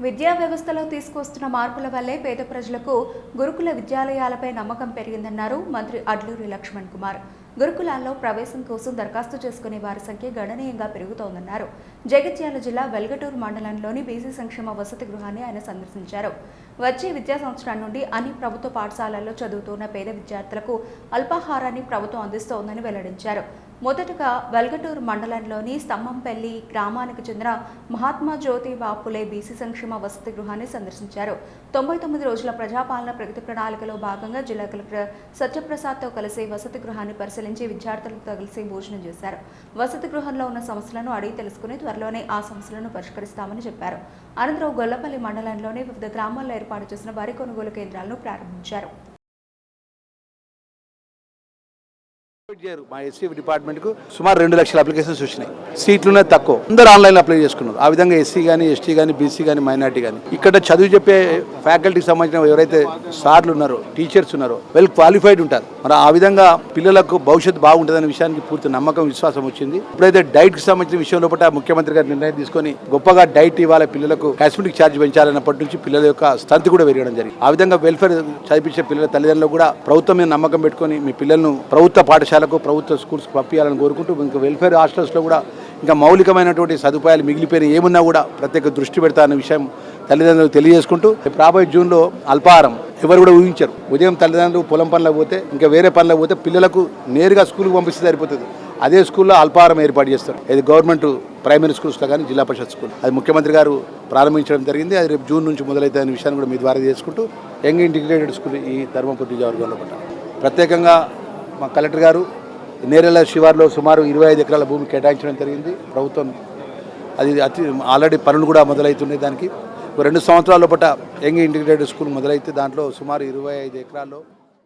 విద్యా వ్యవస్థలో తీసుకొస్తున్న మార్పుల వల్లే పేద ప్రజలకు గురుకుల విద్యాలయాలపై నమ్మకం పెరిగిందన్నారు మంత్రి అడ్లూరి లక్ష్మణ్ కుమార్. గురుకులాల్లో ప్రవేశం కోసం దరఖాస్తు చేసుకునే వారి సంఖ్య గణనీయంగా పెరుగుతోందన్నారు. జగిత్యాల జిల్లా వెల్గటూరు మండలంలోని బీసీ సంక్షేమ వసతి గృహాన్ని ఆయన సందర్శించారు. వచ్చే విద్యా సంవత్సరం నుండి అన్ని ప్రభుత్వ పాఠశాలల్లో చదువుతున్న పేద విద్యార్థులకు అల్పాహారాన్ని ప్రభుత్వం అందిస్తోందని వెల్లడించారు. మొదటగా వెల్గటూరు మండలంలోని స్తంభంపల్లి గ్రామానికి చెందిన మహాత్మా జ్యోతిబా ఫులే బీసీ సంక్షేమ వసతి గృహాన్ని సందర్శించారు. 99 రోజుల ప్రజాపాలన ప్రగతి ప్రణాళికలో భాగంగా జిల్లా కలెక్టర్ సత్యప్రసాద్తో కలిసి వసతి గృహాన్ని పరిశీలించి విద్యార్థులకు కలిసి భోజనం చేశారు. వసతి గృహంలో ఉన్న సమస్యలను అడిగి తెలుసుకుని త్వరలోనే ఆ సమస్యలను పరిష్కరిస్తామని చెప్పారు. అనంతరం గొల్లపల్లి మండలంలోని వివిధ గ్రామాల్లో ఏర్పాటు చేసిన వరి కొనుగోలు కేంద్రాలను ప్రారంభించారు. మా ఎస్సీ డిపార్ట్మెంట్కు సుమారు 2 లక్షల అప్లికేషన్స్ వచ్చినాయి. సీట్లునే తక్కువ, అందరూ ఆన్లైన్లో అప్లై చేసుకున్నారు. ఆ విధంగా ఎస్సీ కానీ, ఎస్టీ కానీ, బీసీ కానీ, మైనార్టీ కానీ ఇక్కడ చదువు చెప్పే ఫ్యాకల్టీకి సంబంధించిన ఎవరైతే సార్లు ఉన్నారో, టీచర్స్ ఉన్నారో వెల్ క్వాలిఫైడ్ ఉంటారు. మరి ఆ విధంగా పిల్లలకు భవిష్యత్తు బాగుంటుందనే విషయానికి పూర్తి నమ్మకం, విశ్వాసం వచ్చింది. ఇప్పుడైతే డైట్కి సంబంధించిన విషయంలో ముఖ్యమంత్రి గారు నిర్ణయం తీసుకొని గొప్పగా డైట్ ఇవ్వాలి, పిల్లలకు కాస్మెటిక్ ఛార్జ్ పెంచాలన్నప్పటి నుంచి పిల్లల యొక్క స్ట్రెంత్ కూడా పెరగడం జరిగింది. ఆ విధంగా వెల్ఫేర్ చదివించే పిల్లల తల్లిదండ్రులు కూడా ప్రభుత్వం మీద నమ్మకం పెట్టుకొని మీ పిల్లలను ప్రభుత్వ పాఠశాలకు, ప్రభుత్వ స్కూల్స్కి పంపించాలని కోరుకుంటూ ఇంకా వెల్ఫేర్ హాస్టల్స్లో కూడా ఇంకా మౌలికమైనటువంటి సదుపాయాలు మిగిలిపోయిన ఏమున్నా కూడా ప్రత్యేక దృష్టి పెడతారన్న విషయం తల్లిదండ్రులకు తెలియజేసుకుంటూ రాబోయే జూన్లో అల్పాహారం ఎవరు కూడా ఊహించరు. ఉదయం తల్లిదండ్రులు పొలం పనులకు పోతే, ఇంకా వేరే పనులకు పోతే పిల్లలకు నేరుగా స్కూల్కి పంపిస్తే సరిపోతుంది. అదే స్కూల్లో అల్పాహారం ఏర్పాటు చేస్తారు. ఇది గవర్నమెంట్ ప్రైమరీ స్కూల్స్లో కానీ, జిల్లా పరిషత్ స్కూల్ అది ముఖ్యమంత్రి గారు ప్రారంభించడం జరిగింది. అది రేపు జూన్ నుంచి మొదలవుతుంది అనే విషయాన్ని కూడా మీ ద్వారా చేసుకుంటూ యంగ్ ఇంటిగ్రేటెడ్ స్కూల్ ఈ ధర్మపురి నియోజకవర్గంలో ప్రత్యేకంగా మా కలెక్టర్ గారు నేరేళ్ల శివార్లో సుమారు 25 ఎకరాల భూమి కేటాయించడం జరిగింది. ప్రభుత్వం అది ఆల్రెడీ పనులు కూడా మొదలవుతున్నాయి. దానికి 2 సంవత్సరాల లోపల యంగ్ ఇంటిగ్రేటెడ్ స్కూల్ మొదలైతే దాంట్లో సుమారు 25 ఎకరాల్లో